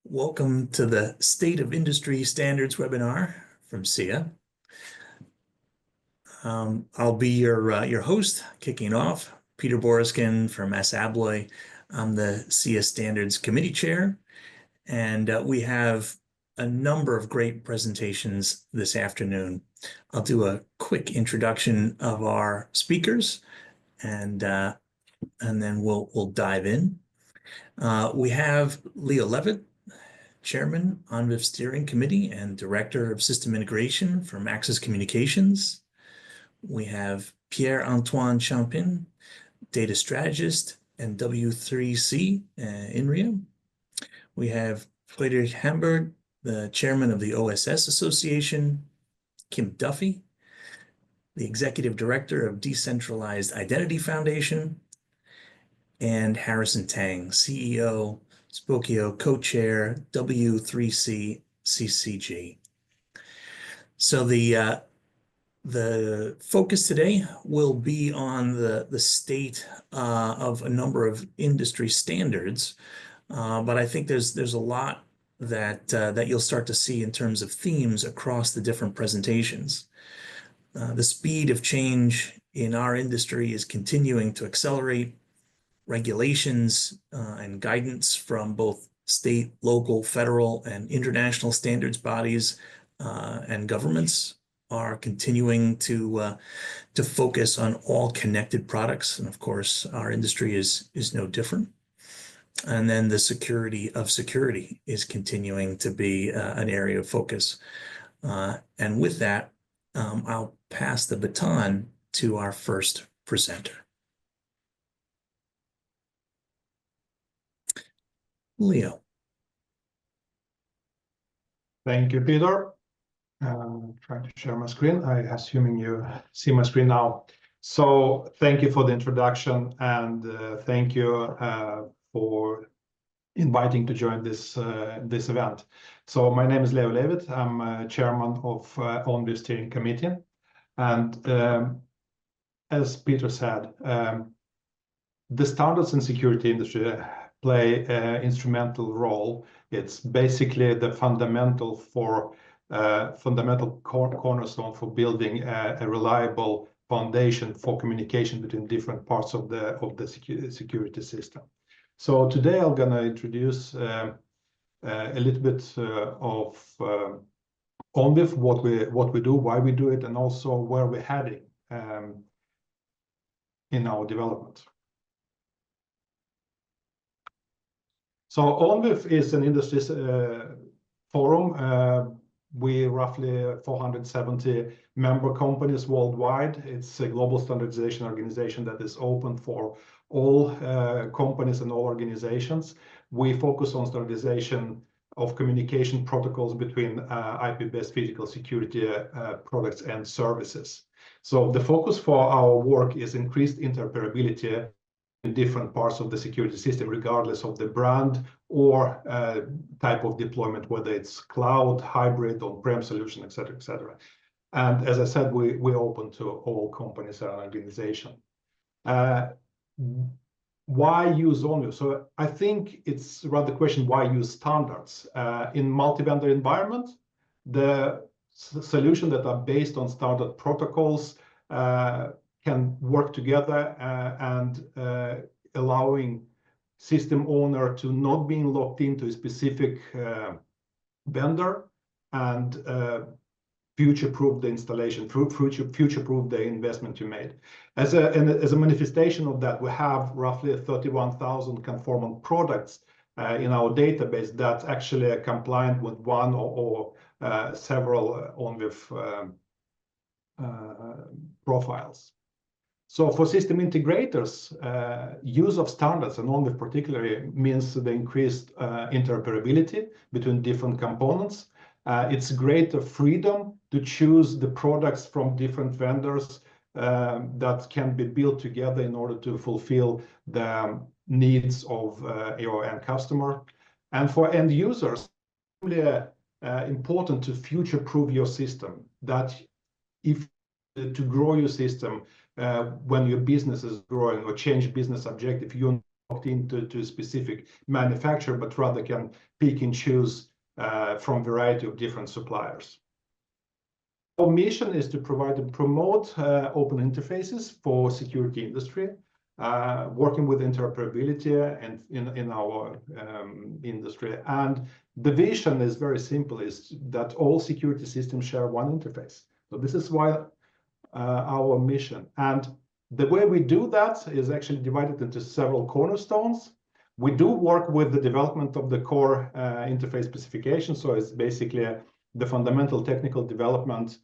Welcome to the State of Industry Standards webinar from SIA. I'll be your host, kicking off. Peter Boriskin from ASSA ABLOY. I'm the SIA Standards Committee Chair, and we have a number of great presentations this afternoon. I'll do a quick introduction of our speakers, and then we'll dive in. We have Leo Levit, Chairman, ONVIF Steering Committee and Director of System Integration from Axis Communications. We have Pierre-Antoine Champin, Data Strategist and W3C INRIA. We have Frederik Hamburg, the Chairman of the OSS Association. Kim Duffy, the Executive Director of Decentralized Identity Foundation. And Harrison Tang, CEO, Spokio co-chair, W3C CCG. So the focus today will be on the state of a number of industry standards, but I think there's a lot that you'll start to see in terms of themes across the different presentations. The speed of change in our industry is continuing to accelerate. Regulations and guidance from both state, local, federal, and international standards bodies and governments are continuing to focus on all connected products. And of course, our industry is no different. And then the security of security is continuing to be an area of focus. And with that, I'll pass the baton to our first presenter. Leo. Thank you, Peter. Trying to share my screen. I'm assuming you see my screen now. So thank you for the introduction, and thank you for inviting to join this event. So my name is Leo Levit. I'm chairman of ONVIF Steering Committee, and as Peter said, the standards and security industry play an instrumental role. It's basically the fundamental cornerstone for building a reliable foundation for communication between different parts of the security system. So today I'm going to introduce a little bit of ONVIF, what we do, why we do it, and also where we're heading in our development. So ONVIF is an industry forum. We roughly 470 member companies worldwide. It's a global standardization organization that is open for all companies and all organizations. We focus on standardization of communication protocols between IP-based physical security products and services. So the focus for our work is increased interoperability in different parts of the security system, regardless of the brand or type of deployment, whether it's cloud, hybrid, on-prem solution, et cetera. And as I said, we're open to all companies and organizations. Why use ONVIF? So I think it's rather the question, why use standards? In multi-vendor environment, the solutions that are based on standard protocols can work together and allowing system owner to not being locked into a specific vendor and future-proof the installation, future-proof the investment you made. As a manifestation of that, we have roughly 31,000 conformant products in our database that's actually compliant with one or several ONVIF profiles. So for system integrators, use of standards, and ONVIF particularly, means the increased interoperability between different components. It's greater freedom to choose the products from different vendors that can be built together in order to fulfill the needs of your end customer. And for end users, it's really important to future-proof your system, that if to grow your system when your business is growing or change business objective, you into a specific manufacturer, but rather can pick and choose from a variety of different suppliers. Our mission is to provide and promote open interfaces for security industry, working with interoperability and in our industry. And the vision is very simple, is that all security systems share one interface. So this is why our mission. And the way we do that is actually divided into several cornerstones. We do work with the development of the core interface specification. So it's basically the fundamental technical development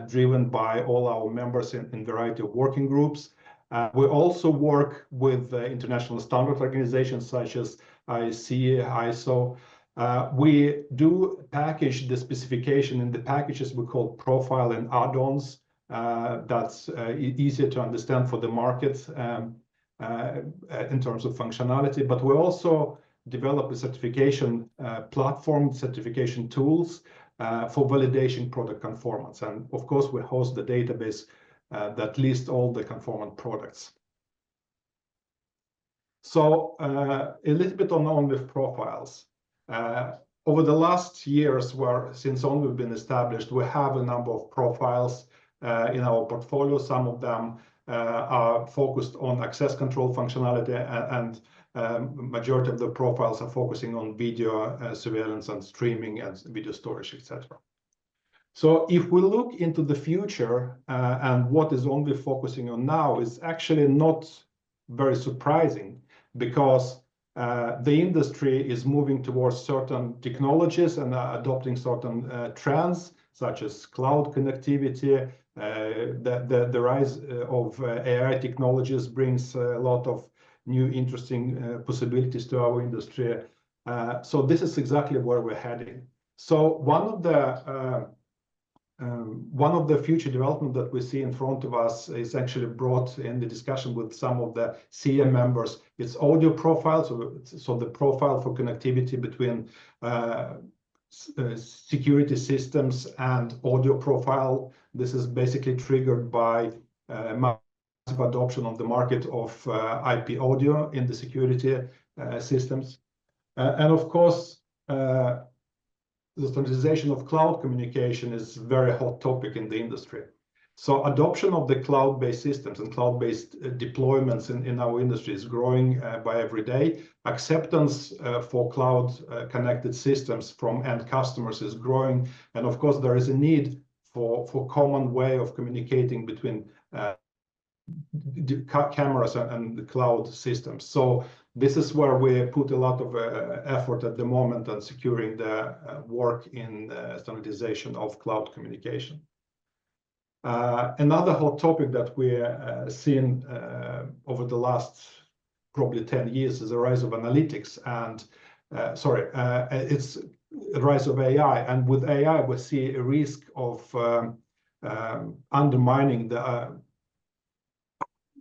driven by all our members in a variety of working groups. We also work with international standard organizations such as SIA, ISO. We do package the specification in the packages we call profile and add-ons. That's easier to understand for the market in terms of functionality. But we also develop a certification platform, certification tools for validation product conformance. And of course, we host the database that lists all the conformant products. So a little bit on ONVIF profiles. Over the last years, since ONVIF has been established, we have a number of profiles in our portfolio. Some of them are focused on access control functionality, and majority of the profiles are focusing on video surveillance and streaming and video storage, etc. So if we look into the future and what is ONVIF focusing on now is actually not very surprising, because the industry is moving towards certain technologies and adopting certain trends, such as cloud connectivity. The rise of AI technologies brings a lot of new interesting possibilities to our industry. So this is exactly where we're heading. So one of the future development that we see in front of us is actually brought in the discussion with some of the SIA members. It's audio profiles, so the profile for connectivity between security systems and audio profile. This is basically triggered by massive adoption on the market of IP audio in the security systems. And of course, the standardization of cloud communication is a very hot topic in the industry. So adoption of the cloud-based systems and cloud-based deployments in our industry is growing by every day. Acceptance for cloud-connected systems from end customers is growing. And of course, there is a need for common way of communicating between cameras and the cloud systems. So this is where we put a lot of effort at the moment on securing the work in standardization of cloud communication. Another hot topic that we're seeing over the last probably 10 years is the rise of analytics and it's a rise of AI. And with AI, we see a risk of undermining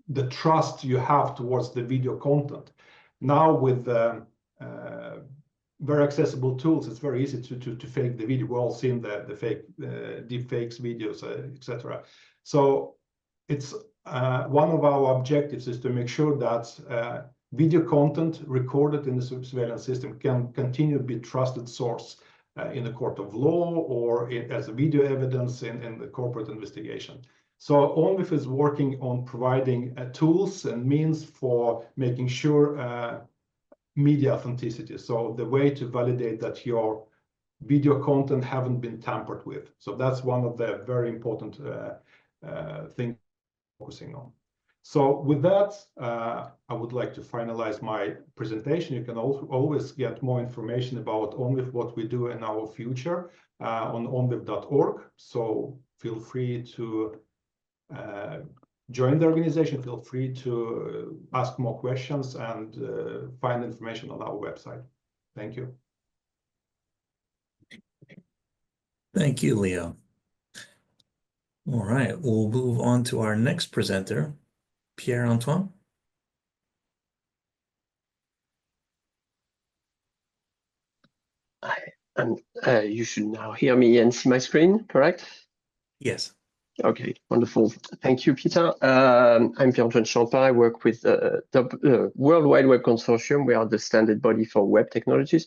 the trust you have towards the video content. Now with very accessible tools, it's very easy to fake the video. We've all seen the fake deep fakes videos, etc. So it's one of our objectives is to make sure that video content recorded in the surveillance system can continue to be a trusted source in the court of law or as a video evidence in the corporate investigation. So ONVIF is working on providing tools and means for making sure media authenticity. So the way to validate that your video content haven't been tampered with. So that's one of the very important things focusing on. So with that, I would like to finalize my presentation. You can also always get more information about ONVIF, what we do in our future on onvif.org. So feel free to join the organization, feel free to ask more questions and find information on our website. Thank you. Thank you, Leo. All right, we'll move on to our next presenter, Pierre-Antoine. You should now hear me and see my screen, correct? Yes. Okay, wonderful. Thank you, Peter. I'm Pierre-Antoine Champin. I work with the World Wide Web Consortium. We are the standard body for web technologies.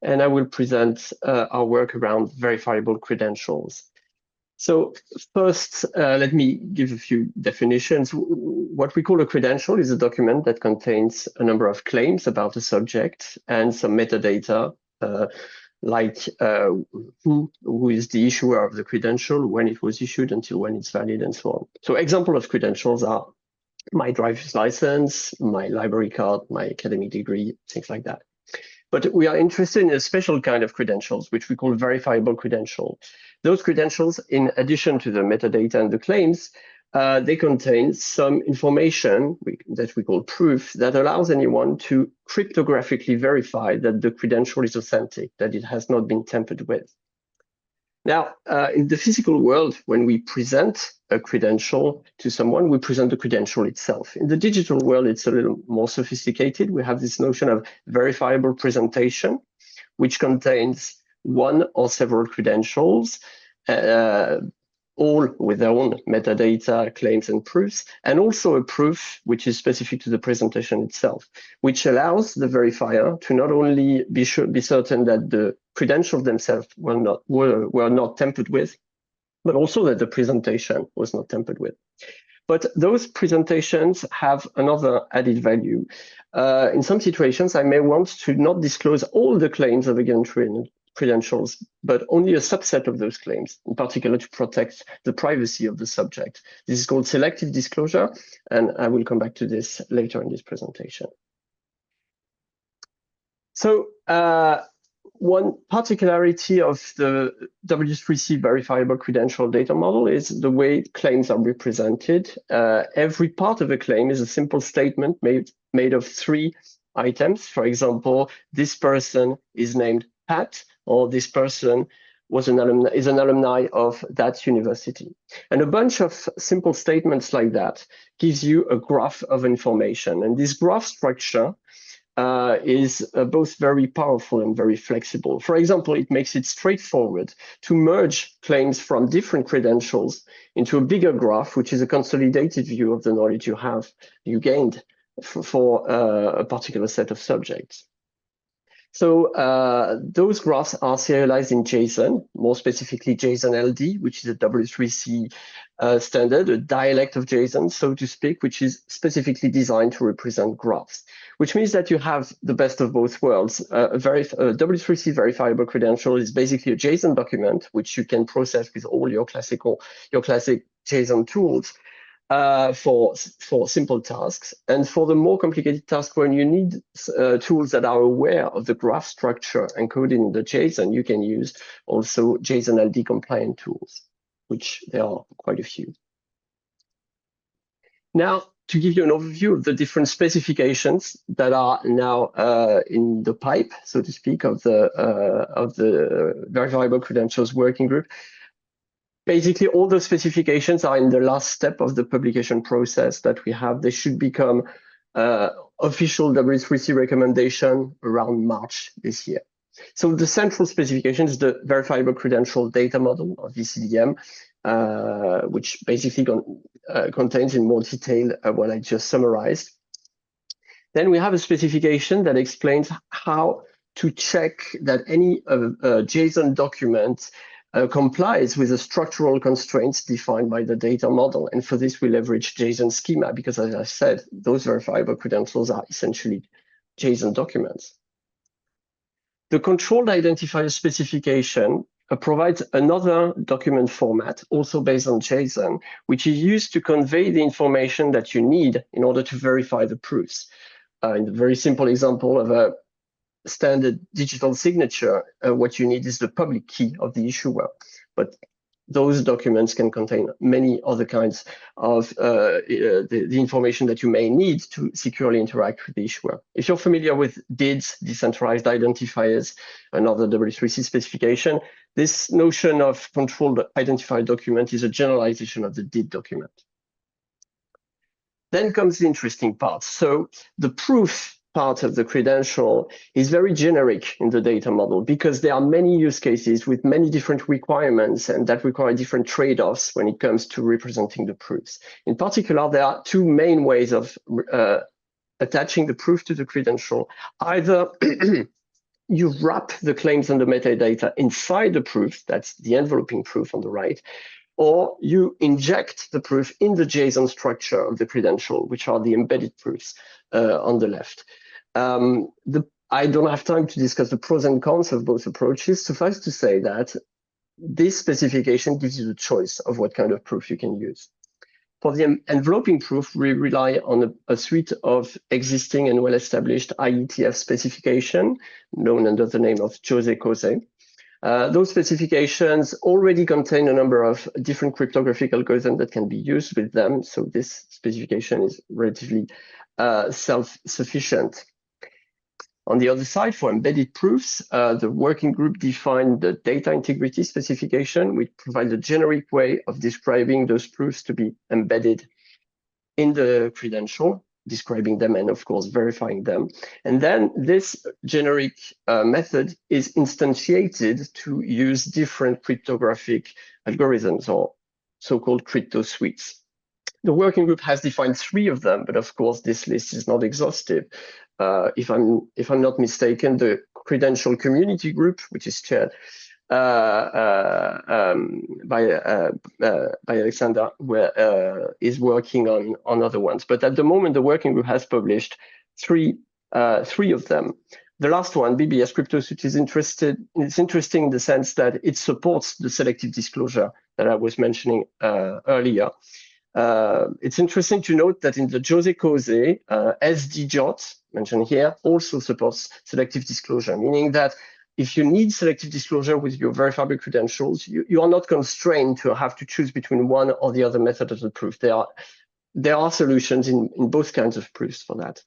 And I will present our work around verifiable credentials. So first, let me give a few definitions. What we call a credential is a document that contains a number of claims about a subject and some metadata, like who is the issuer of the credential, when it was issued, until when it's valid, and so on. So example of credentials are my driver's license, my library card, my academic degree, things like that. But we are interested in a special kind of credentials, which we call verifiable credential. Those credentials, in addition to the metadata and the claims, they contain some information that we call proof that allows anyone to cryptographically verify that the credential is authentic, that it has not been tampered with. Now, in the physical world, when we present a credential to someone, we present the credential itself. In the digital world, it's a little more sophisticated. We have this notion of verifiable presentation, which contains one or several credentials, all with their own metadata, claims, and proofs, and also a proof which is specific to the presentation itself, which allows the verifier to not only be certain that the credentials themselves were not tampered with, but also that the presentation was not tampered with. But those presentations have another added value. In some situations, I may want to not disclose all the claims of a given credentials, but only a subset of those claims, in particular to protect the privacy of the subject. This is called selective disclosure, and I will come back to this later in this presentation. So one particularity of the W3C verifiable credential data model is the way claims are represented. Every part of a claim is a simple statement made of 3 items. For example, this person is named Pat, or this person is an alumni of that university. And a bunch of simple statements like that gives you a graph of information. And this graph structure is both very powerful and very flexible. For example, it makes it straightforward to merge claims from different credentials into a bigger graph, which is a consolidated view of the knowledge you gained for a particular set of subjects. So those graphs are serialized in JSON, more specifically JSON LD, which is a W3C standard, a dialect of JSON, so to speak, which is specifically designed to represent graphs, which means that you have the best of both worlds. A W3C verifiable credential is basically a JSON document, which you can process with all your classic JSON tools. For simple tasks, and for the more complicated tasks when you need tools that are aware of the graph structure encoded in the JSON, you can use also JSON LD compliant tools, which there are quite a few. Now, to give you an overview of the different specifications that are now in the pipe, so to speak, of the verifiable credentials working group. Basically, all the specifications are in the last step of the publication process that we have. They should become official W3C recommendation around March this year. So the central specification is the verifiable credential data model, or VCDM, which basically contains in more detail what I just summarized. Then we have a specification that explains how to check that any JSON document complies with the structural constraints defined by the data model. And for this, we leverage JSON schema because, as I said, those verifiable credentials are essentially JSON documents. The controlled identifier specification provides another document format, also based on JSON, which is used to convey the information that you need in order to verify the proofs. In a very simple example of a standard digital signature, what you need is the public key of the issuer. But those documents can contain many other kinds of the information that you may need to securely interact with the issuer. If you're familiar with DIDs, Decentralized Identifiers, another W3C specification, this notion of controlled identifier document is a generalization of the DID document. Then comes the interesting part. So the proof part of the credential is very generic in the data model because there are many use cases with many different requirements and that require different trade-offs when it comes to representing the proofs. In particular, there are two main ways of attaching the proof to the credential. Either you wrap the claims and the metadata inside the proof, that's the enveloping proof on the right, or you inject the proof in the JSON structure of the credential, which are the embedded proofs on the left. I don't have time to discuss the pros and cons of both approaches. Suffice to say that this specification gives you the choice of what kind of proof you can use. For the enveloping proof, we rely on a suite of existing and well-established IETF specification, known under the name of Jose-Cose. Those specifications already contain a number of different cryptographic algorithms that can be used with them. So this specification is relatively self-sufficient. On the other side, for embedded proofs, the working group defined the data integrity specification, which provides a generic way of describing those proofs to be embedded in the credential, describing them and, of course, verifying them. And then this generic method is instantiated to use different cryptographic algorithms or so-called crypto suites. The working group has defined 3 of them, but of course, this list is not exhaustive. If I'm not mistaken, the credential community group, which is chaired by Alexander, is working on other ones. But at the moment, the working group has published three of them. The last one, BBS Crypto Suite, is interesting in the sense that it supports the selective disclosure that I was mentioning earlier. It's interesting to note that in the Jose-Cose, SDJOT, mentioned here, also supports selective disclosure, meaning that if you need selective disclosure with your verifiable credentials, you are not constrained to have to choose between one or the other method of the proof. There are solutions in both kinds of proofs for that.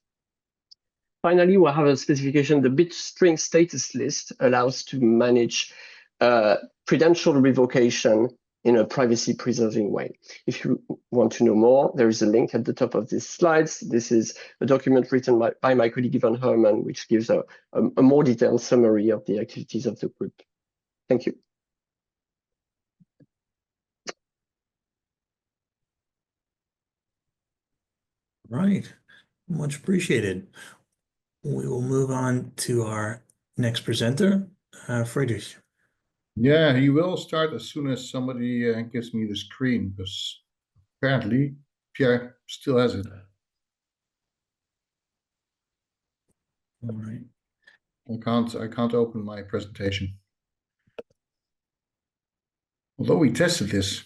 Finally, we have a specification. The bit string status list allows to manage credential revocation in a privacy-preserving way. If you want to know more, there is a link at the top of these slides. This is a document written by my colleague Ivan Herman, which gives a more detailed summary of the activities of the group. Thank you. Right, much appreciated. We will move on to our next presenter, Frederik. Yeah, he will start as soon as somebody gives me the screen, because apparently Pierre still has it. All right. I can't open my presentation. Although we tested this.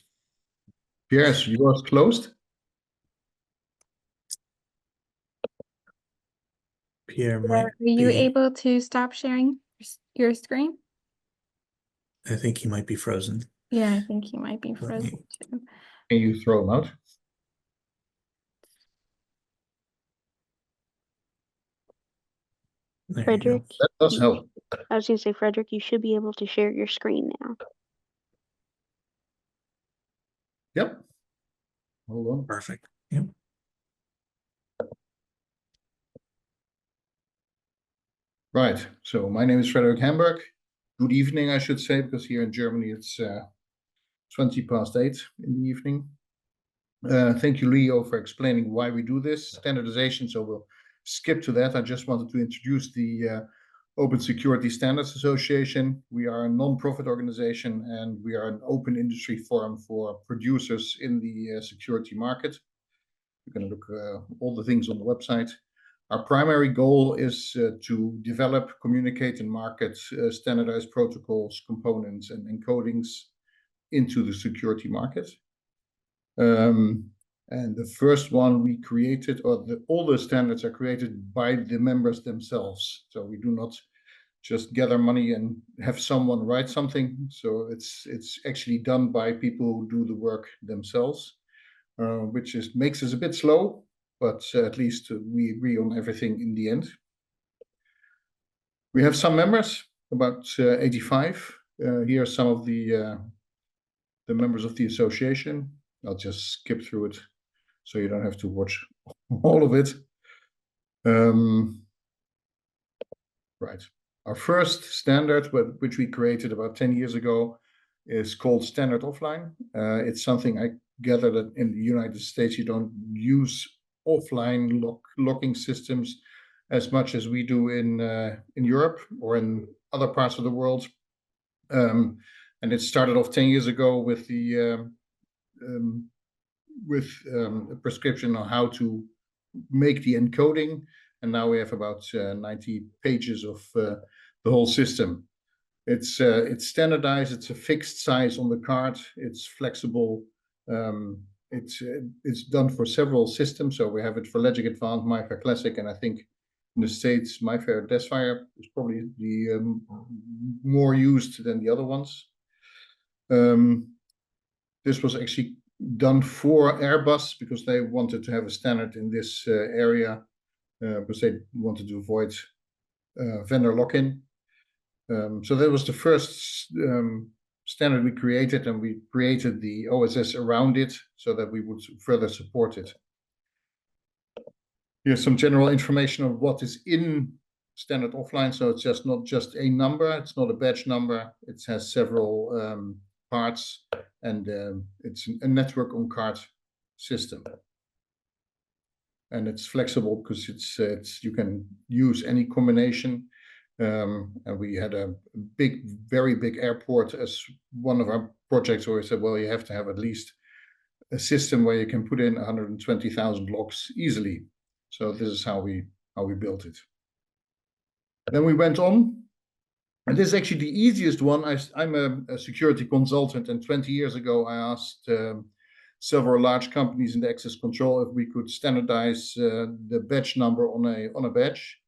Pierre, is yours closed? Pierre might Are you able to stop sharing your screen? I think he might be frozen. Yeah, I think he might be frozen too. Can you throw him out? There you Frederik, go. That does help. I was going to say, Frederik, you should be able to share your screen now. Yep. Hold on. Perfect. Yep. Right. So my name is Frederik Hamburg. Good evening, I should say, because here in Germany it's 20 past 8 in the evening. Thank you, Leo, for explaining why we do this standardization. So we'll skip to that. I just wanted to introduce the Open Security Standards Association. We are a non-profit organization and we are an open industry forum for producers in the security market. You can look all the things on the website. Our primary goal is to develop, communicate, and market standardized protocols, components, and encodings into the security market. And the first one we created, or all the standards are created by the members themselves. So we do not just gather money and have someone write something. So it's actually done by people who do the work themselves, which makes us a bit slow, but at least we agree on everything in the end. We have some members, about 85. Here are some of the members of the association. I'll just skip through it so you don't have to watch all of it. Right. Our first standard, which we created about 10 years ago, is called Standard Offline. It's something I gather that in the United States you don't use offline locking systems as much as we do in Europe or in other parts of the world. And it started off 10 years ago with a prescription on how to make the encoding, and now we have about 90 pages of the whole system. It's standardized. It's a fixed size on the card. It's flexible. It's done for several systems. So we have it for Legic Advanced, MyFair Classic, and I think in the States, MyFair Desfire is probably the more used than the other ones. This was actually done for Airbus because they wanted to have a standard in this area because they wanted to avoid vendor lock-in. So that was the first standard we created, and we created the OSS around it so that we would further support it. Here's some general information of what is in Standard Offline. So it's just not just a number. It's not a badge number. It has several parts, and it's a network on card system. And it's flexible because it's you can use any combination. And we had a very big airport as one of our projects where we said, well, you have to have at least a system where you can put in 120,000 locks easily. So this is how we built it. Then we went on, and this is actually the easiest one. I'm a security consultant, and 20 years ago I asked several large companies in the access control if we could standardize the badge number on a badge.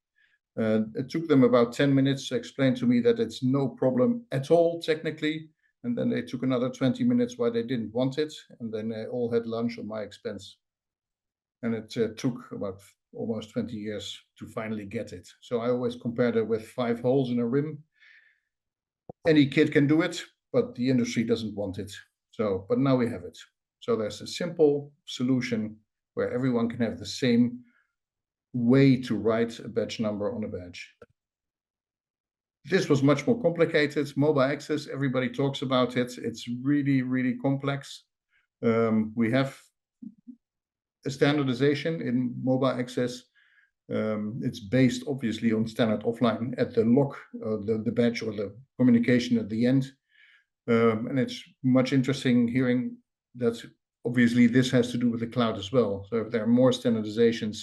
It took them about 10 minutes to explain to me that it's no problem at all technically, and then they took another 20 minutes why they didn't want it, and then they all had lunch on my expense. And it took about almost 20 years to finally get it. So I always compared it with 5 holes in a rim. Any kid can do it, but the industry doesn't want it. So, but now we have it. So there's a simple solution where everyone can have the same way to write a badge number on a badge. This was much more complicated. Mobile access, everybody talks about it. It's really, really complex. We have a standardization in mobile access. It's based obviously on Standard Offline at the lock, the badge or the communication at the end. And it's much interesting hearing that obviously this has to do with the cloud as well. So if there are more standardizations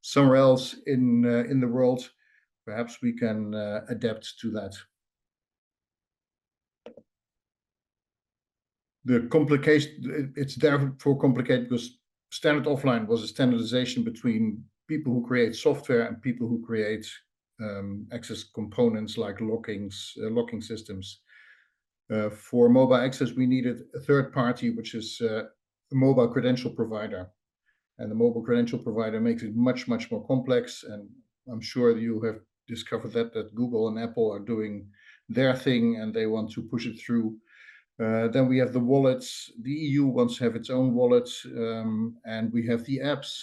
somewhere else in the world, perhaps we can adapt to that. The complication, it's therefore complicated because Standard Offline was a standardization between people who create software and people who create access components like locking systems. For mobile access, we needed a third party, which is a mobile credential provider. And the mobile credential provider makes it much, much more complex. And I'm sure you have discovered that Google and Apple are doing their thing and they want to push it through. Then we have the wallets. The EU wants to have its own wallet, and we have the apps.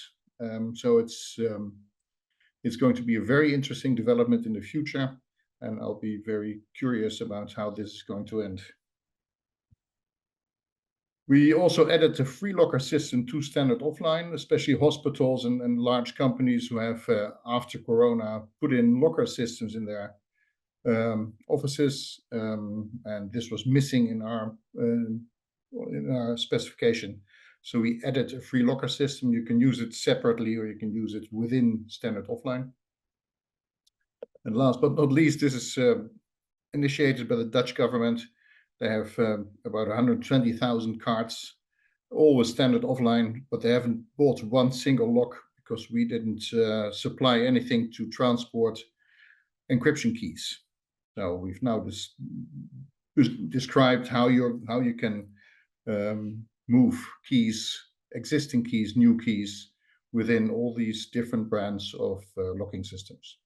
So it's going to be a very interesting development in the future, and I'll be very curious about how this is going to end. We also added the free locker system to Standard Offline, especially hospitals and large companies who have, after Corona, put in locker systems in their offices, and this was missing in our specification. So we added a free locker system. You can use it separately or you can use it within Standard Offline. And last but not least, this is initiated by the Dutch government. They have about 120,000 cards, all with Standard Offline, but they haven't bought one single lock because we didn't supply anything to transport encryption keys. So we've now described how you can move keys, existing keys, new keys within all these different brands of locking systems.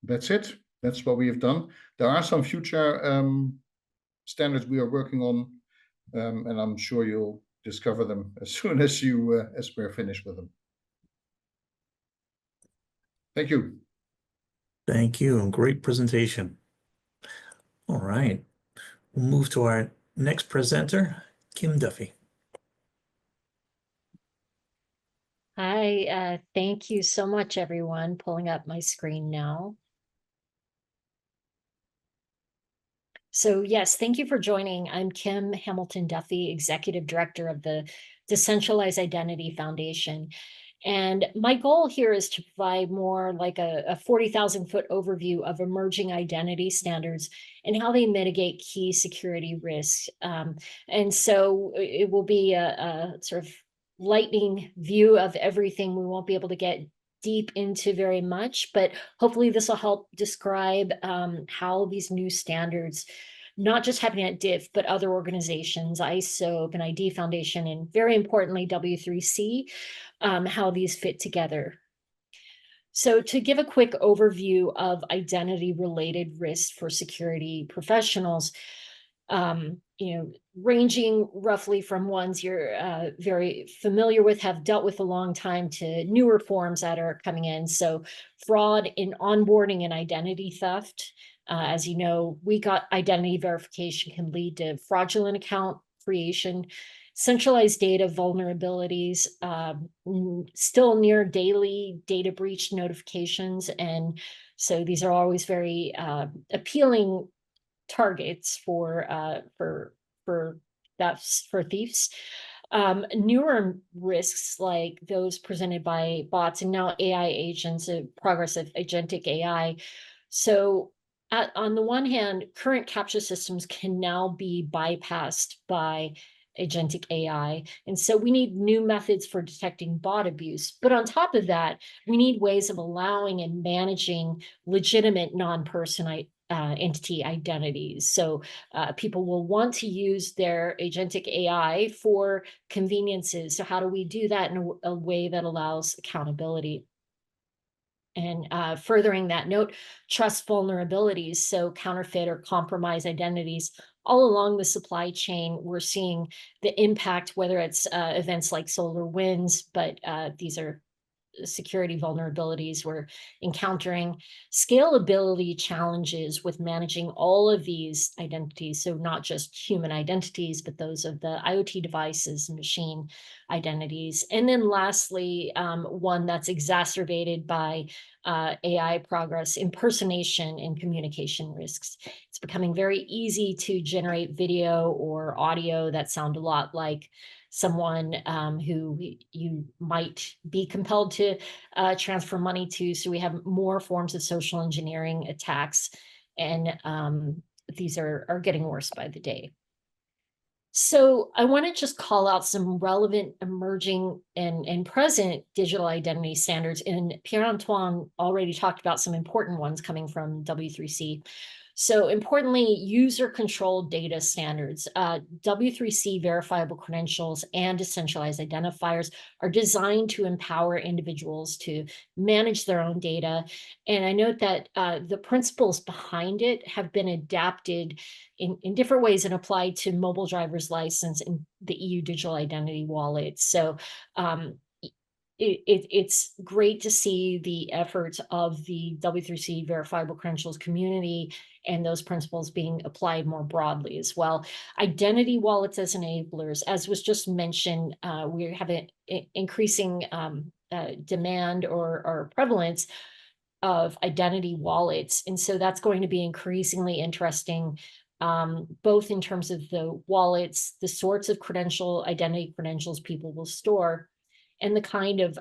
That's it. That's what we have done. There are some future standards we are working on, and I'm sure you'll discover them as soon as we're finished with them. Thank you. Thank you. Great presentation. All right. We'll move to our next presenter, Kim Duffy. Hi, thank you so much, everyone. Pulling up my screen now. So yes, thank you for joining. I'm Kim Hamilton Duffy, Executive Director of the Decentralized Identity Foundation. And my goal here is to provide more like a 40,000-foot overview of emerging identity standards and how they mitigate key security risks. And so it will be a sort of lightning view of everything. We won't be able to get deep into very much, but hopefully this will help describe how these new standards, not just happening at DIF, but other organizations, ISO, OpenID Foundation, and very importantly, W3C, how these fit together. So to give a quick overview of identity-related risks for security professionals, ranging roughly from ones you're very familiar with, have dealt with a long time, to newer forms that are coming in. So fraud in onboarding and identity theft. As you know, weak identity verification can lead to fraudulent account creation, centralized data vulnerabilities, still near daily data breach notifications. And so these are always very appealing targets for thieves. Newer risks like those presented by bots and now AI agents, the progress of agentic AI. So on the one hand, current capture systems can now be bypassed by agentic AI. And so we need new methods for detecting bot abuse. But on top of that, we need ways of allowing and managing legitimate non-person entity identities. So people will want to use their agentic AI for conveniences. So how do we do that in a way that allows accountability? And furthering that note, trust vulnerabilities, so counterfeit or compromised identities. All along the supply chain, we're seeing the impact, whether it's events like SolarWinds, but these are security vulnerabilities we're encountering, scalability challenges with managing all of these identities. So not just human identities, but those of the IoT devices, machine identities. And then lastly, one that's exacerbated by AI progress, impersonation and communication risks. It's becoming very easy to generate video or audio that sound a lot like someone who you might be compelled to transfer money to. So we have more forms of social engineering attacks, and these are getting worse by the day. So I want to just call out some relevant emerging and present digital identity standards. And Pierre-Antoine already talked about some important ones coming from W3C. So importantly, user-controlled data standards. W3C verifiable credentials and decentralized identifiers are designed to empower individuals to manage their own data. And I note that the principles behind it have been adapted in different ways and applied to mobile driver's license and the EU digital identity wallet. So it's great to see the efforts of the W3C verifiable credentials community and those principles being applied more broadly as well. Identity wallets as enablers, as was just mentioned, we have an increasing demand or prevalence of identity wallets. And so that's going to be increasingly interesting, both in terms of the wallets, the sorts of identity credentials people will store, and the kind of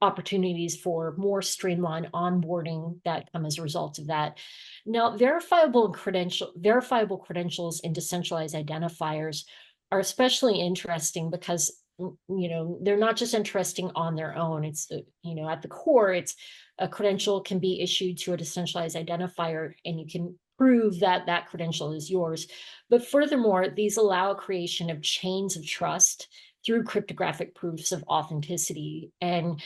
opportunities for more streamlined onboarding that come as a result of that. Now, verifiable credentials and decentralized identifiers are especially interesting because they're not just interesting on their own. It's at the core, it's a credential can be issued to a decentralized identifier, and you can prove that that credential is yours. But furthermore, these allow creation of chains of trust through cryptographic proofs of authenticity. And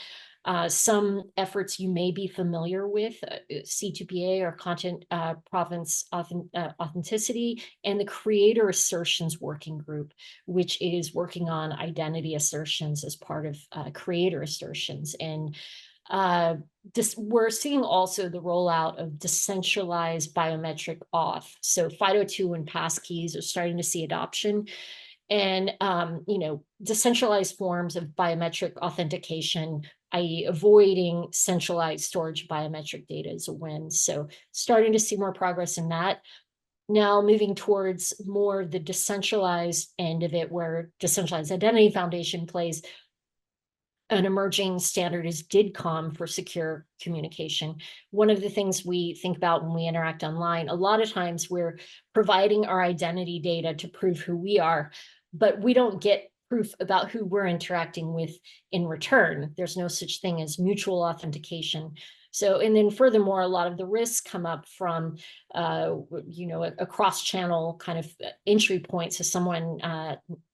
some efforts you may be familiar with, C2PA or Content Provenance Authenticity, and the Creator Assertions Working Group, which is working on identity assertions as part of Creator Assertions. And We're seeing also the rollout of decentralized biometric auth. So FIDO2 and passkeys are starting to see adoption. And, decentralized forms of biometric authentication, i.e. avoiding centralized storage of biometric data is a win. So starting to see more progress in that. Now moving towards more the decentralized end of it, where Decentralized Identity Foundation plays an emerging standard is DIDCOM for secure communication. One of the things we think about when we interact online, a lot of times we're providing our identity data to prove who we are, but we don't get proof about who we're interacting with in return. There's no such thing as mutual authentication. So, and then furthermore, a lot of the risks come up from, a cross-channel kind of entry point. So someone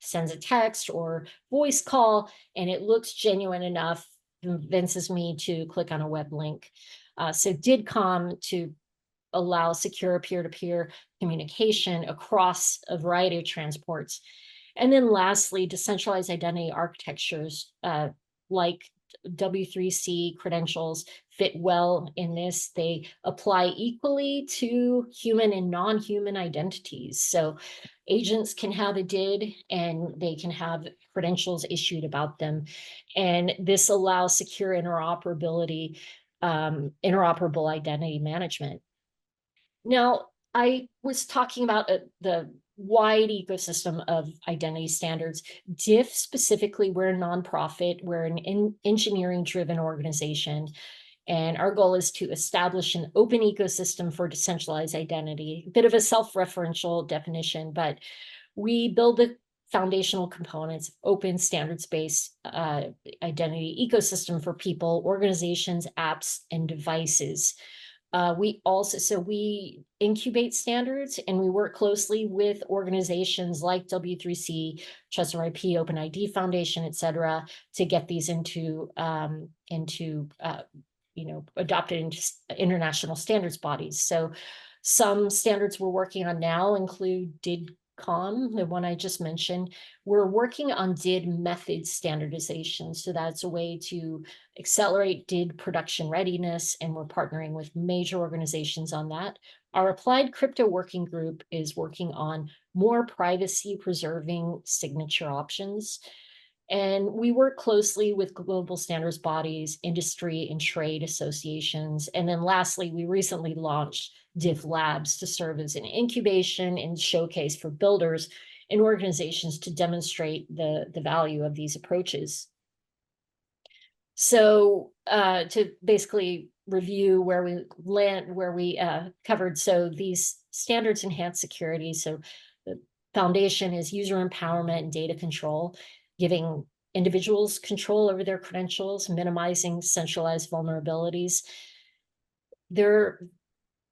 sends a text or voice call, and it looks genuine enough, convinces me to click on a web link. So DIDCOM to allow secure peer-to-peer communication across a variety of transports. And then lastly, decentralized identity architectures like W3C credentials fit well in this. They apply equally to human and non-human identities. So agents can have a DID and they can have credentials issued about them. And this allows secure interoperability, interoperable identity management. Now, I was talking about the wide ecosystem of identity standards. DIF specifically, we're a nonprofit, we're an engineering-driven organization, and our goal is to establish an open ecosystem for decentralized identity. A bit of a self-referential definition, but we build the foundational components of open standards-based identity ecosystem for people, organizations, apps, and devices. We incubate standards and we work closely with organizations like W3C, Trusted IP, OpenID Foundation, et cetera, to get these adopted into international standards bodies. So some standards we're working on now include DIDCOM, the one I just mentioned. We're working on DID method standardization. So that's a way to accelerate DID production readiness, and we're partnering with major organizations on that. Our Applied Crypto Working Group is working on more privacy-preserving signature options. And we work closely with global standards bodies, industry and trade associations. And then lastly, we recently launched DIF Labs to serve as an incubation and showcase for builders and organizations to demonstrate the value of these approaches. So to basically review where we land, where we covered, so these standards enhance security. So the foundation is user empowerment and data control, giving individuals control over their credentials, minimizing centralized vulnerabilities.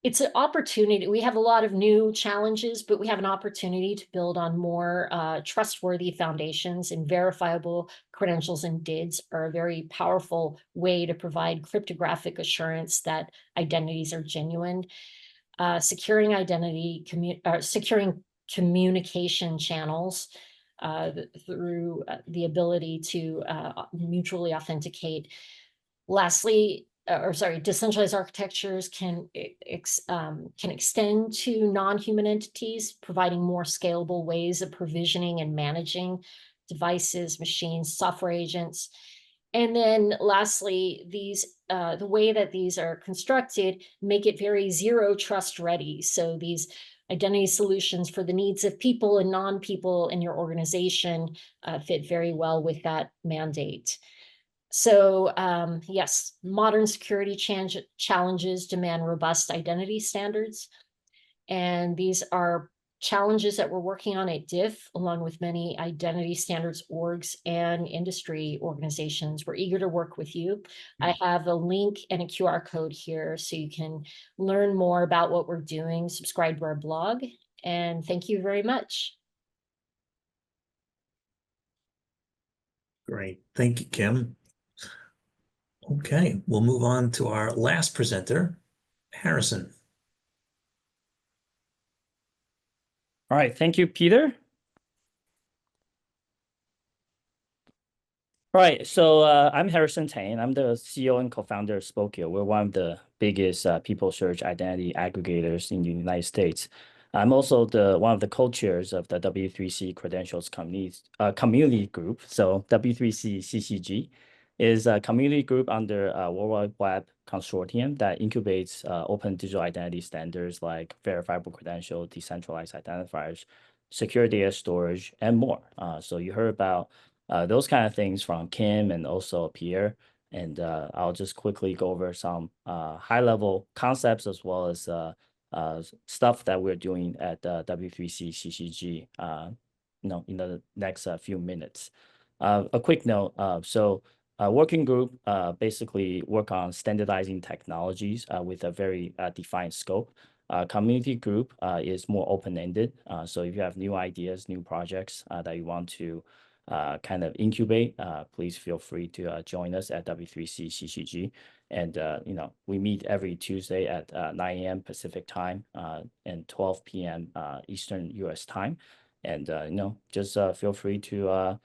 It's an opportunity. We have a lot of new challenges, but we have an opportunity to build on more trustworthy foundations, and verifiable credentials and DIDs are a very powerful way to provide cryptographic assurance that identities are genuine. Securing communication channels through the ability to mutually authenticate. Lastly, decentralized architectures can extend to non-human entities, providing more scalable ways of provisioning and managing devices, machines, software agents. And then lastly, the way that these are constructed make it very zero trust ready. So these identity solutions for the needs of people and non-people in your organization fit very well with that mandate. So yes, modern security challenges demand robust identity standards. And these are challenges that we're working on at DIF, along with many identity standards orgs and industry organizations. We're eager to work with you. I have a link and a QR code here so you can learn more about what we're doing, subscribe to our blog, and thank you very much. Great. Thank you, Kim. Okay, we'll move on to our last presenter, Harrison. All right, thank you, Peter. All right, so I'm Harrison Tang. I'm the CEO and co-founder of Spokeo. We're one of the biggest people search identity aggregators in the United States. I'm also one of the co-chairs of the W3C Credentials Community Group. So W3C CCG is a community group under World Wide Web Consortium that incubates open digital identity standards like verifiable credentials, decentralized identifiers, secure data storage, and more. So you heard about those kind of things from Kim and also Pierre. And I'll just quickly go over some high-level concepts as well as stuff that we're doing at W3C CCG in the next few minutes. A quick note, working group basically work on standardizing technologies with a very defined scope. Community group is more open-ended. So if you have new ideas, new projects that you want to kind of incubate, please feel free to join us at W3C CCG. And, we meet every Tuesday at 9 a.m. Pacific time and 12 p.m. Eastern US time. And, just feel free to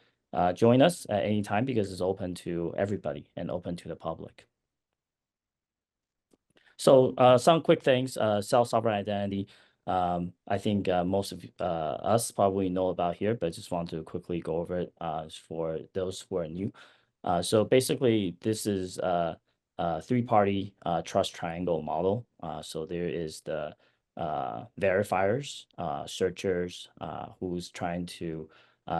join us at any time because it's open to everybody and open to the public. So some quick things, self-sovereign identity. I think most of us probably know about here, but just want to quickly go over it for those who are new. So basically, this is a three-party trust triangle model. So there is the verifiers, searchers who's trying to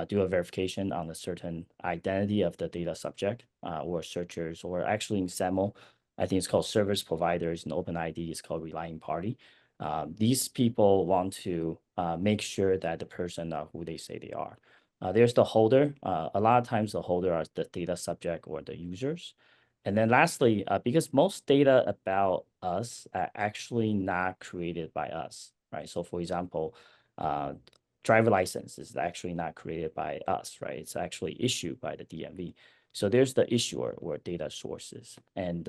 do a verification on a certain identity of the data subject, or searchers, or actually in SAML, I think it's called service providers, and OpenID is called relying party. These people want to make sure that the person are who they say they are. There's the holder. A lot of times the holder are the data subject or the users. And then lastly, because most data about us are actually not created by us, right? So for example, driver license is actually not created by us, right? It's actually issued by the DMV. So there's the issuer or data sources. And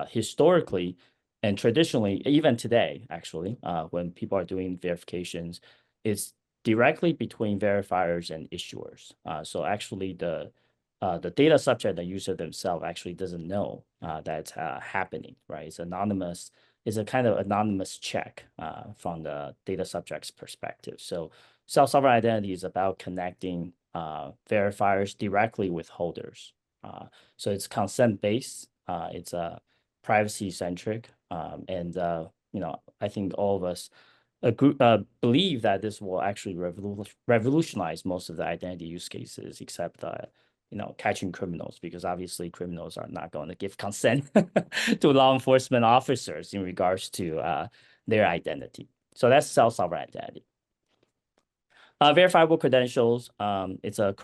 historically and traditionally, even today, actually, when people are doing verifications, it's directly between verifiers and issuers. So actually the data subject, the user themselves actually doesn't know that's happening, right? It's anonymous. It's a kind of anonymous check from the data subject's perspective. So self-sovereign identity is about connecting verifiers directly with holders. So it's consent-based. It's privacy-centric, and I think all of us believe that this will actually revolutionize most of the identity use cases, except catching criminals, because obviously criminals are not going to give consent to law enforcement officers in regards to their identity. So that's self-sovereign identity. Verifiable credentials, it's a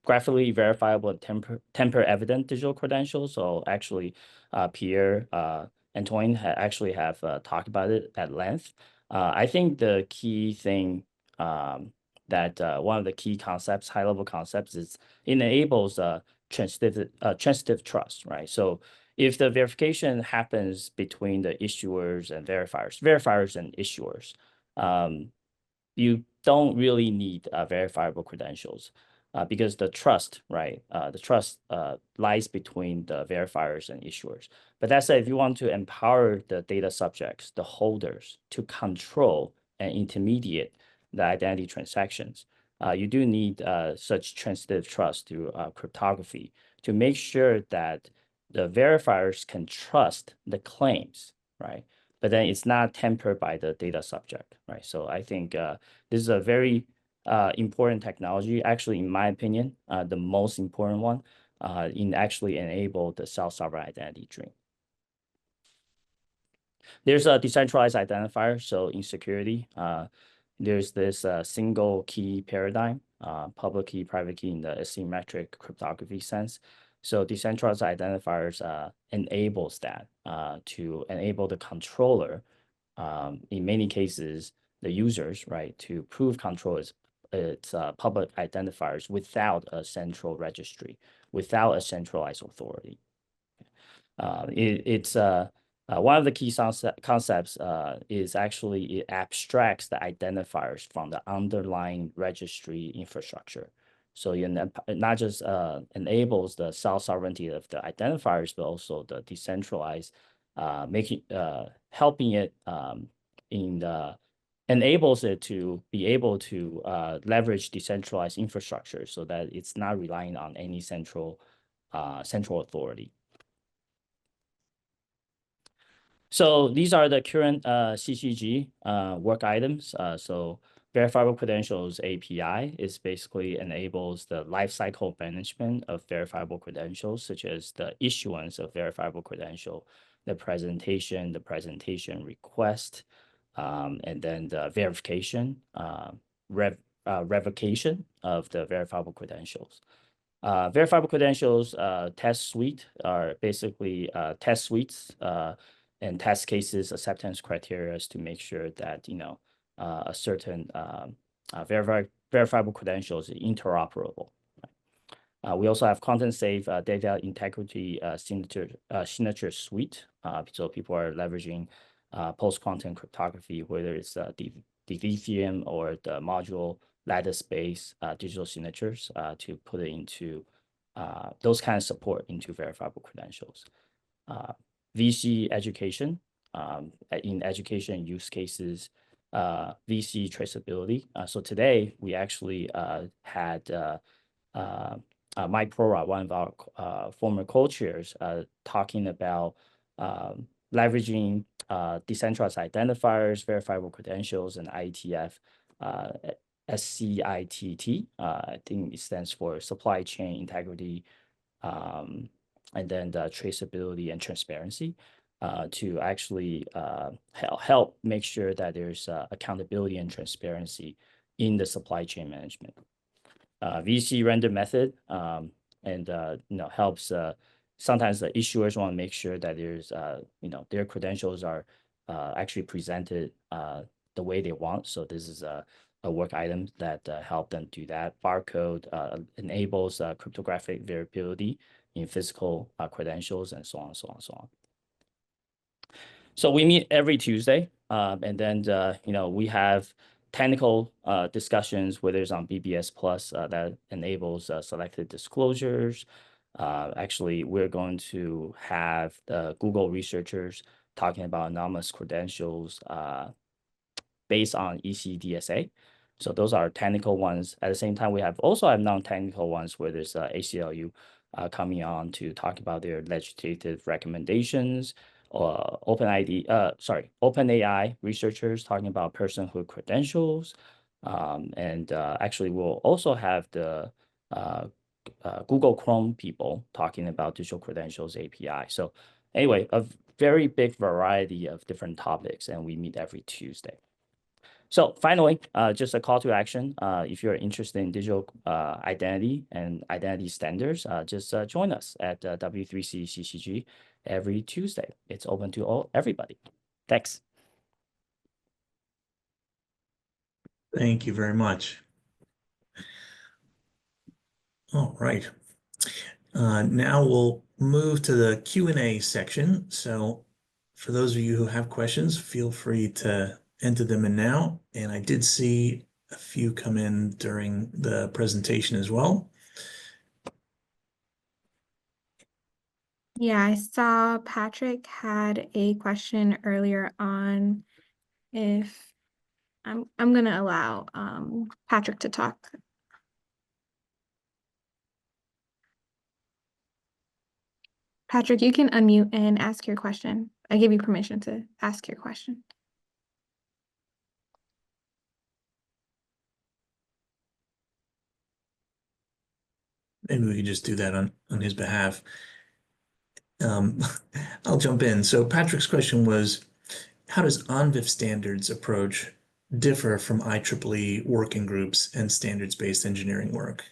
graphically verifiable and temper evident digital credentials. So actually, Pierre-Antoine actually have talked about it at length. I think the key thing that one of the key concepts, high-level concepts, is it enables transitive trust, right? So if the verification happens between the issuers and verifiers and issuers, you don't really need verifiable credentials because the trust, right? The trust lies between the verifiers and issuers. But that said, if you want to empower the data subjects, the holders, to control and intermediate the identity transactions, you do need such transitive trust through cryptography to make sure that the verifiers can trust the claims, right? But then it's not tempered by the data subject, right? So I think this is a very important technology, actually, in my opinion, the most important one in actually enable the self-sovereign identity dream. There's a decentralized identifier. So in security, there's this single key paradigm, public key, private key in the asymmetric cryptography sense. So decentralized identifiers enables that to enable the controller, in many cases, the users, right, to prove control its public identifiers without a central registry, without a centralized authority. It's one of the key concepts is actually it abstracts the identifiers from the underlying registry infrastructure. So it not just enables the self-sovereignty of the identifiers, but also the decentralized, helping it enables it to be able to leverage decentralized infrastructure so that it's not relying on any central authority. So these are the current CCG work items. So verifiable credentials API is basically enables the lifecycle management of verifiable credentials, such as the issuance of verifiable credential, the presentation request, and then the verification, revocation of the verifiable credentials. Verifiable credentials test suite are basically test suites and test cases acceptance criteria to make sure that a certain verifiable credentials is interoperable. We also have content safe data integrity signature suite. So people are leveraging post-content cryptography, whether it's the lithium or the module lattice-based digital signatures to put it into those kind of support into verifiable credentials. VC education, in education use cases, VC traceability. So today we actually had Mike Prora, one of our former co-chairs, talking about leveraging decentralized identifiers, verifiable credentials, and IETF, SCITT. I think it stands for supply chain integrity, and then the traceability and transparency to actually help make sure that there's accountability and transparency in the supply chain management. VC render method and helps. Sometimes the issuers want to make sure that there's their credentials are actually presented the way they want. So this is a work item that help them do that. Barcode enables cryptographic variability in physical credentials, and so on, so on, so on. So we meet every Tuesday, and then we have technical discussions, whether it's on BBS Plus that enables selected disclosures. Actually, we're going to have the Google researchers talking about anomalous credentials based on ECDSA. So those are technical ones. At the same time, we also have non-technical ones where there's ACLU coming on to talk about their legislative recommendations, or OpenAI researchers talking about personhood credentials. And actually, we'll also have the Google Chrome people talking about digital credentials API. So anyway, a very big variety of different topics, and we meet every Tuesday. So finally, just a call to action. If you're interested in digital identity and identity standards, just join us at W3C CCG every Tuesday. It's open to everybody. Thanks. Thank you very much. All right. Now we'll move to the Q&A section. So for those of you who have questions, feel free to enter them in now. And I did see a few come in during the presentation as well. Yeah, I saw Patrick had a question earlier on. If I'm going to allow Patrick to talk. Patrick, you can unmute and ask your question. I give you permission to ask your question. Maybe we can just do that on his behalf. I'll jump in. So Patrick's question was, how does ONVIF standards approach differ from IEEE working groups and standards-based engineering work?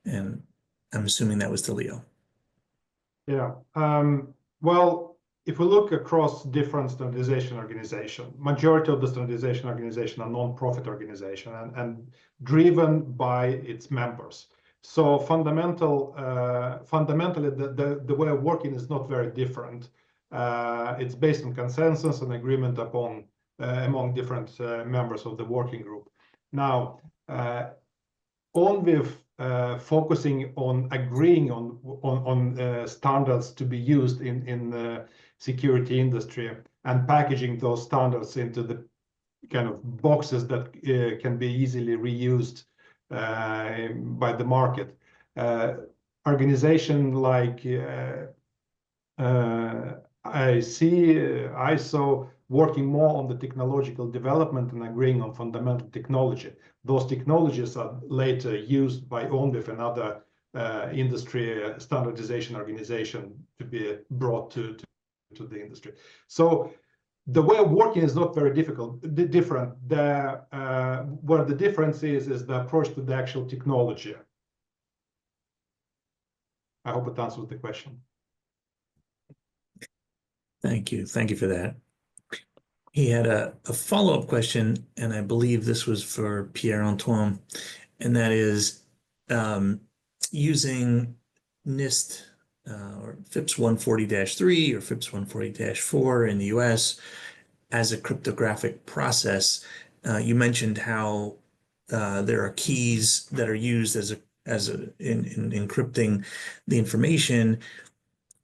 And I'm assuming that was to Leo. Yeah. Well, if we look across different standardization organizations, majority of the standardization organizations are non-profit organizations and driven by its members. So fundamentally, the way of working is not very different. It's based on consensus and agreement upon among different members of the working group. Now, ONVIF focusing on agreeing on standards to be used in the security industry and packaging those standards into the kind of boxes that can be easily reused by the market. Organization like I see ISO working more on the technological development and agreeing on fundamental technology. Those technologies are later used by ONVIF and other industry standardization organization to be brought to the industry. So the way of working is not very different. Where the difference is the approach to the actual technology. I hope it answers the question. Thank you. Thank you for that. He had a follow-up question, and I believe this was for Pierre-Antoine, and that is using NIST or FIPS 140-3 or FIPS 140-4 in the US as a cryptographic process. You mentioned how there are keys that are used in encrypting the information.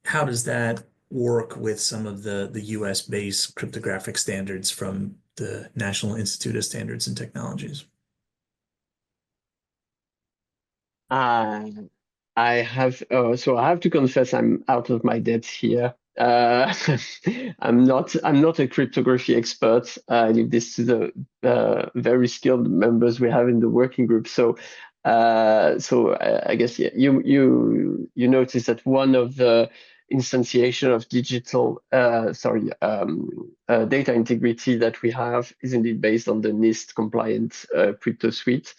How does that work with some of the US-based cryptographic standards from the National Institute of Standards and Technologies? I have to confess I'm out of my depth here. I'm not a cryptography expert. I leave this to the very skilled members we have in the working group. So I guess you notice that one of the instantiation of digital data integrity that we have is indeed based on the NIST compliant crypto suite.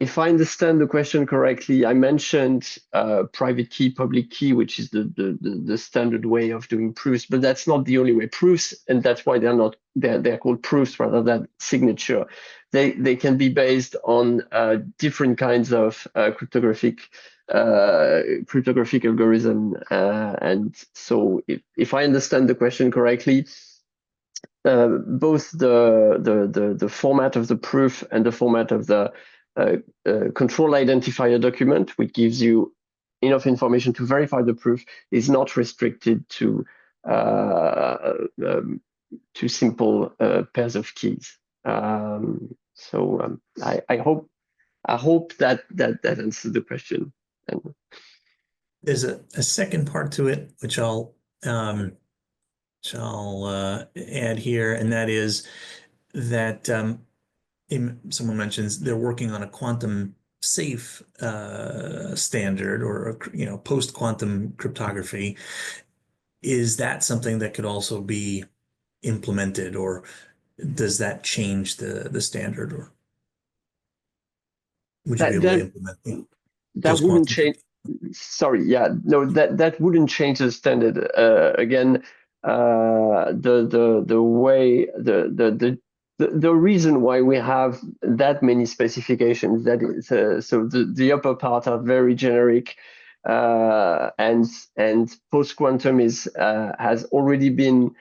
If I understand the question correctly, I mentioned private key, public key, which is the standard way of doing proofs, but that's not the only way. Proofs, and that's why they're called proofs rather than signature. They can be based on different kinds of cryptographic algorithm. And so if I understand the question correctly, both the format of the proof and the format of the control identifier document, which gives you enough information to verify the proof, is not restricted to simple pairs of keys. I hope that answers the question. There's a second part to it, which I'll add here, and that is that someone mentions they're working on a quantum safe standard or post-quantum cryptography. Is that something that could also be implemented, or does that change the standard, or would you be able to implement it? That wouldn't change. Sorry, yeah, no, that wouldn't change the standard. Again, the way the reason why we have that many specifications, that is, so the upper part are very generic, and post-quantum has already been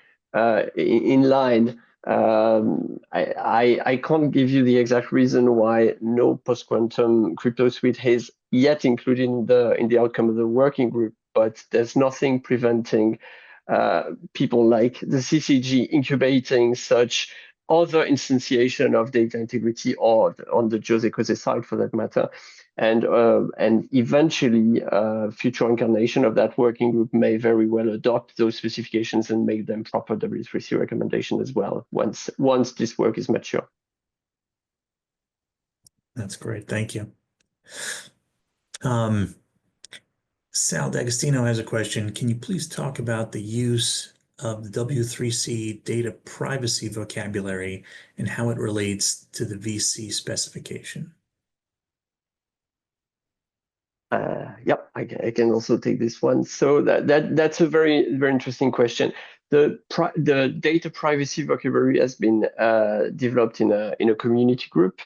in line. I can't give you the exact reason why no post-quantum crypto suite is yet included in the outcome of the working group, but there's nothing preventing people like the CCG incubating such other instantiation of data integrity, or on the Jose side for that matter. And eventually, future incarnation of that working group may very well adopt those specifications and make them proper W3C recommendation as well, once this work is mature. That's great, thank you. Sal D'Agostino has a question. Can you please talk about the use of the W3C data privacy vocabulary and how it relates to the VC specification? Yep, I can also take this one. So that's a very, very interesting question. The data privacy vocabulary has been developed in a community group.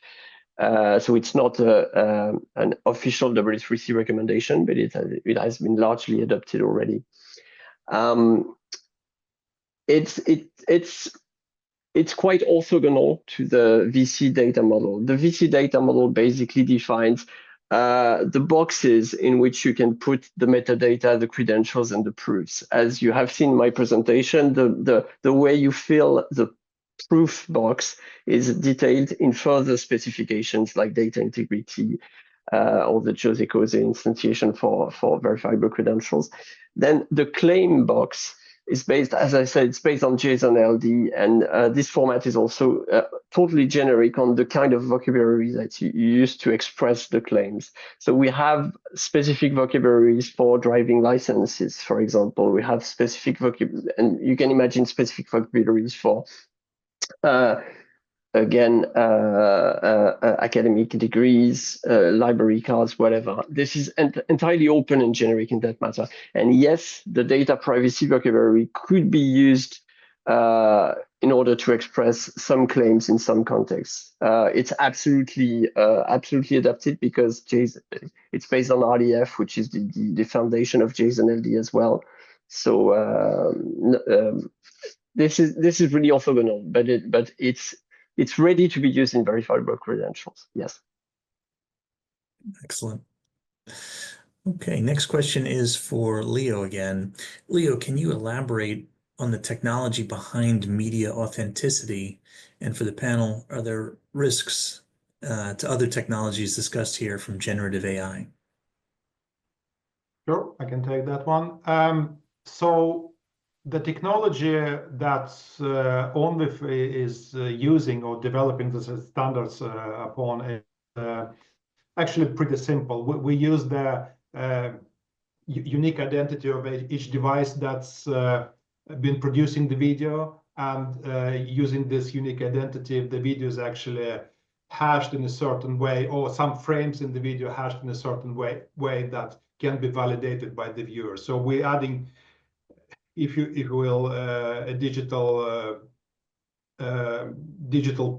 So it's not an official W3C recommendation, but it has been largely adopted already. It's it's quite orthogonal to the VC data model. The VC data model basically defines the boxes in which you can put the metadata, the credentials, and the proofs. As you have seen in my presentation, the way you fill the proof box is detailed in further specifications like data integrity, or the Jose Cause instantiation for verifiable credentials. Then the claim box is based, as I said, it's based on JSON LD, and this format is also totally generic on the kind of vocabulary that you use to express the claims. So we have specific vocabularies for driving licenses, for example. We have specific vocabulary, and you can imagine specific vocabularies for again, academic degrees, library cards, whatever. This is entirely open and generic in that matter. And yes, the data privacy vocabulary could be used in order to express some claims in some contexts. It's absolutely adapted because it's based on RDF, which is the foundation of JSON LD as well. So this is really orthogonal, but it's ready to be used in verifiable credentials. Yes. Excellent. Okay, next question is for Leo again. Leo, can you elaborate on the technology behind media authenticity? And for the panel, are there risks to other technologies discussed here from generative AI? Sure, I can take that one. So the technology that ONVIF is using or developing the standards upon is actually pretty simple. We use the unique identity of each device that's been producing the video, and using this unique identity, the video is actually hashed in a certain way, or some frames in the video hashed in a certain way that can be validated by the viewer. So we're adding, if you will, a digital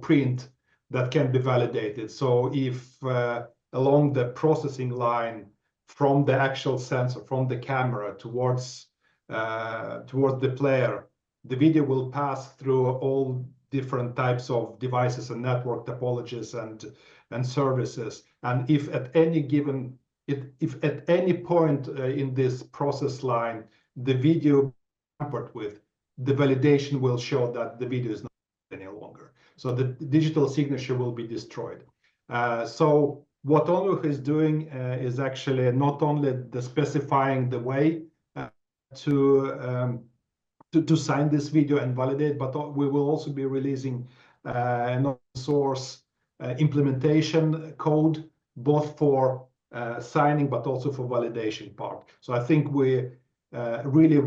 print that can be validated. So if along the processing line from the actual sensor, from the camera towards the player, the video will pass through all different types of devices and network topologies and services. And if at any point in this process line the video tampered with, the validation will show that the video is not any longer. So the digital signature will be destroyed. So what ONVIF is doing is actually not only specifying the way to sign this video and validate, but we will also be releasing an open source implementation code, both for signing but also for validation part. So I think we really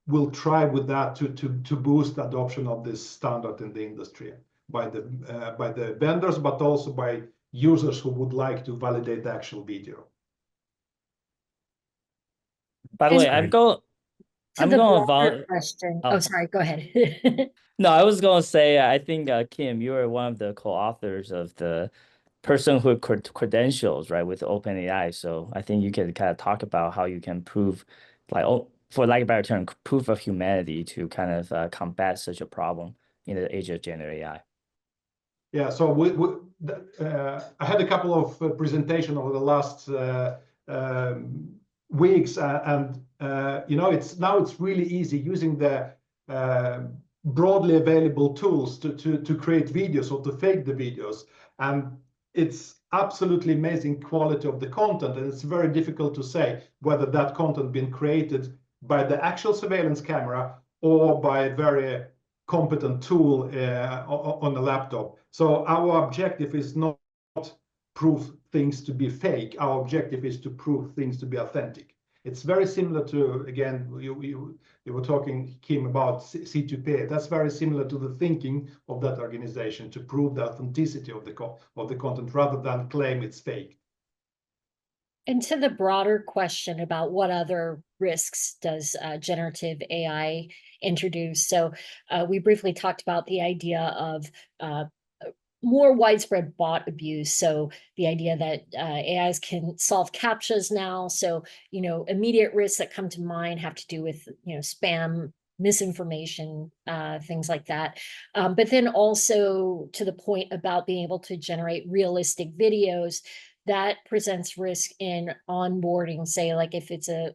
will try with that to boost adoption of this standard in the industry by the vendors, but also by users who would like to validate the actual video. By the way, I'm going to question. Oh, sorry, go ahead. No, I was going to say, I think, Kim, you are one of the co-authors of the personhood credentials, right, with OpenAI. So I think you can kind of talk about how you can prove, like, for lack of a better term, proof of humanity to kind of combat such a problem in the age of generative AI. Yeah, so I had a couple of presentations over the last weeks, and you know, it's really easy using the broadly available tools to create videos or to fake the videos, and it's absolutely amazing quality of the content, and it's very difficult to say whether that content been created by the actual surveillance camera or by a very competent tool on a laptop. So our objective is not prove things to be fake. Our objective is to prove things to be authentic. It's very similar to, again, you were talking, Kim, about C2P. That's very similar to the thinking of that organization, to prove the authenticity of the content rather than claim it's fake. And to the broader question about what other risks does generative AI introduce? So we briefly talked about the idea of more widespread bot abuse. So the idea that AIs can solve CAPTCHAs now. So, you know, immediate risks that come to mind have to do with, you know, spam misinformation, things like that. But then also to the point about being able to generate realistic videos, that presents risk in onboarding, say, like if it's a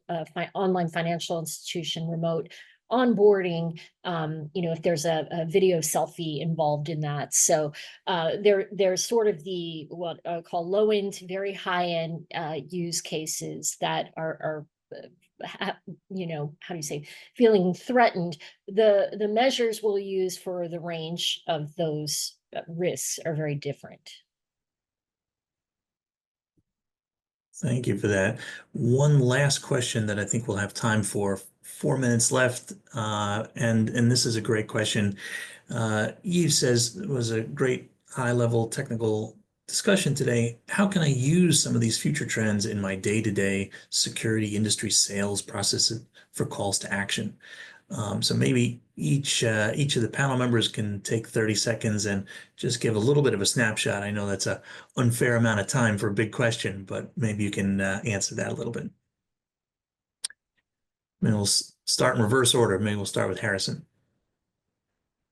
online financial institution remote onboarding, if there's a video selfie involved in that. So there's sort of the what I call low end to very high end use cases that are how do you say, feeling threatened. The measures we'll use for the range of those risks are very different. Thank you for that. One last question that I think we'll have time for. 4 minutes left, and this is a great question. Eve says it was a great high-level technical discussion today. How can I use some of these future trends in my day-to-day security industry sales process for calls to action? So maybe each of the panel members can take 30 seconds and just give a little bit of a snapshot. I know that's an unfair amount of time for a big question, but maybe you can answer that a little bit. Maybe we'll start in reverse order. Maybe we'll start with Harrison.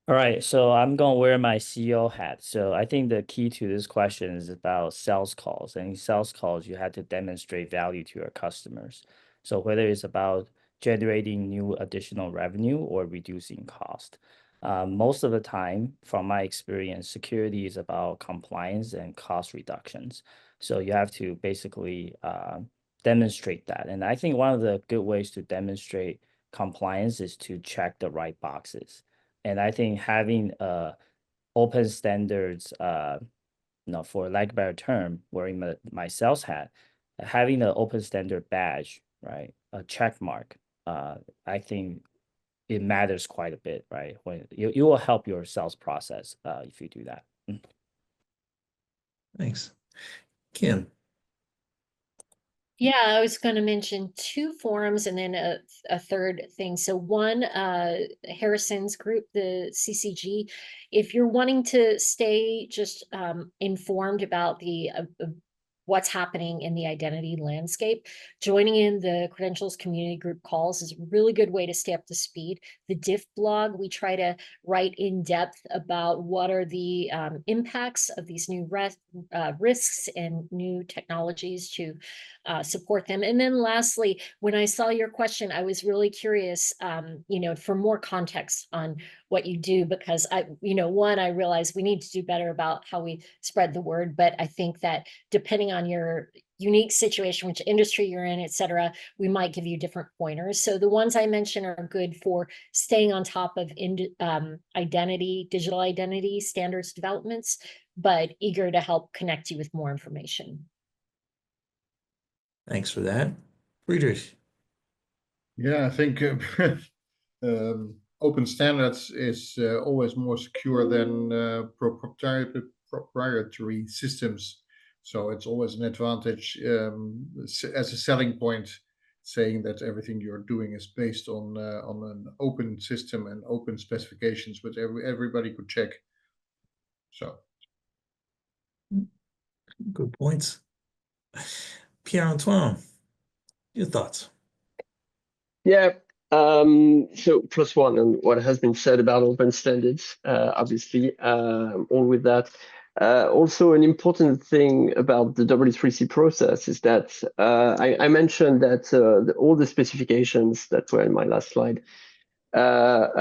All right, so I'm going to wear my CEO hat. So I think the key to this question is about sales calls. And in sales calls, you have to demonstrate value to your customers. So whether it's about generating new additional revenue or reducing cost. Most of the time, from my experience, security is about compliance and cost reductions. So you have to basically demonstrate that. And I think one of the good ways to demonstrate compliance is to check the right boxes. And I think having open standards, for lack of a better term, wearing my sales hat, having an open standard badge, right, a check mark, I think it matters quite a bit, right? When you will help your sales process if you do that. Thanks. Kim. Yeah, I was going to mention 2 forums and then a third thing. So one, Harrison's group, the CCG, if you're wanting to stay just informed about the what's happening in the identity landscape, joining in the credentials community group calls is a really good way to stay up to speed. The Diff blog, we try to write in depth about what are the impacts of these new risks and new technologies to support them. And then lastly, when I saw your question, I was really curious, for more context on what you do, because I realized we need to do better about how we spread the word. But I think that depending on your unique situation, which industry you're in, et cetera, we might give you different pointers. So the ones I mentioned are good for staying on top of digital identity standards developments, but eager to help connect you with more information. Thanks for that. Friedrich. Yeah, I think open standards is always more secure than proprietary systems. So it's always an advantage as a selling point, saying that everything you're doing is based on an open system and open specifications, which everybody could check. So, good points. Pierre-Antoine, your thoughts? Yeah. So plus one on what has been said about open standards, obviously, all with that. Also, an important thing about the W3C process is that I mentioned that all the specifications that were in my last slide are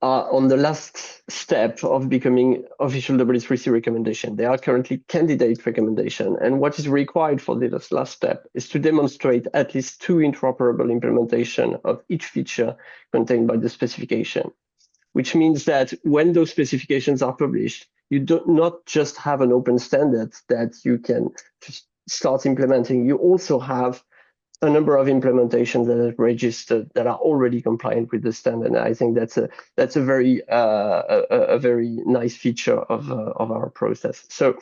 on the last step of becoming official W3C recommendation. They are currently candidate recommendation. And what is required for this last step is to demonstrate at least 2 interoperable implementation of each feature contained by the specification, which means that when those specifications are published, you do not just have an open standard that you can just start implementing. You also have a number of implementations that are registered that are already compliant with the standard. And I think that's a very nice feature of our process. So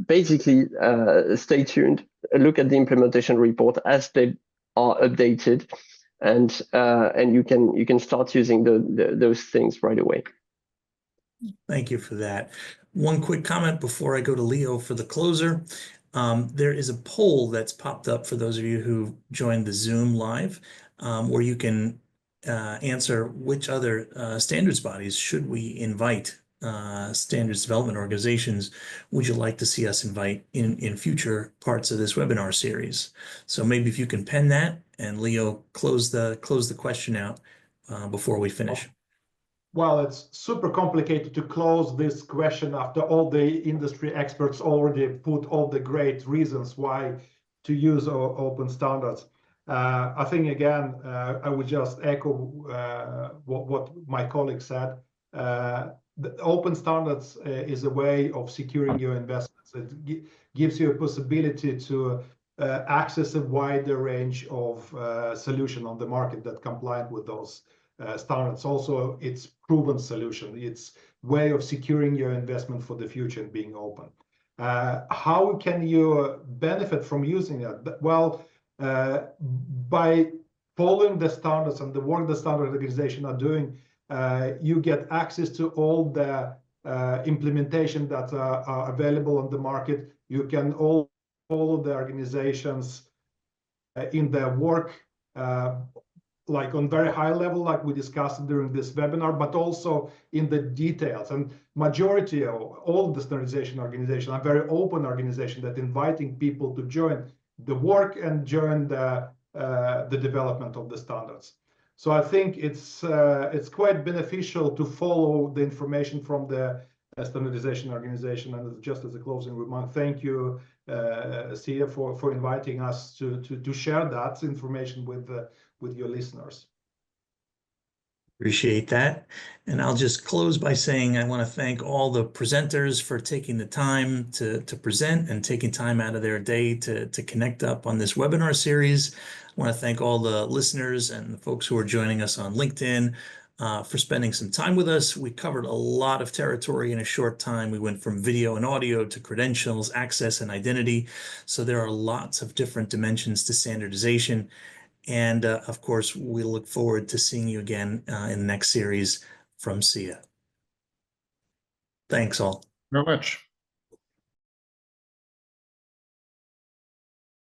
basically, stay tuned. Look at the implementation report as they are updated, and you can start using those things right away. Thank you for that. One quick comment before I go to Leo for the closer. There is a poll that's popped up for those of you who joined the Zoom live, where you can answer which other standards bodies should we invite, standards development organizations would you like to see us invite in future parts of this webinar series. So maybe if you can pen that, and Leo, close the question out before we finish. Well, it's super complicated to close this question after all the industry experts already put all the great reasons why to use open standards. I think, again, I would just echo what my colleague said. The open standards is a way of securing your investments. It gives you a possibility to access a wider range of solutions on the market that compliant with those standards. Also, it's proven solution. It's way of securing your investment for the future and being open. How can you benefit from using it? Well, by following the standards and the work the standard organization are doing, you get access to all the implementation that are available on the market. You can all follow the organizations in their work, like on very high level, like we discussed during this webinar, but also in the details. And majority of all the standardization organizations are very open organizations that inviting people to join the work and join the development of the standards. So I think it's quite beneficial to follow the information from the standardization organization. And just as a closing remark, thank you, SIA, for inviting us to share that information with your listeners. Appreciate that. And I'll just close by saying I want to thank all the presenters for taking the time to present and taking time out of their day to connect up on this webinar series. I want to thank all the listeners and the folks who are joining us on LinkedIn for spending some time with us. We covered a lot of territory in a short time. We went from video and audio to credentials, access, and identity. So there are lots of different dimensions to standardization. And of course, we look forward to seeing you again in the next series from SIA. Thanks all. Very much.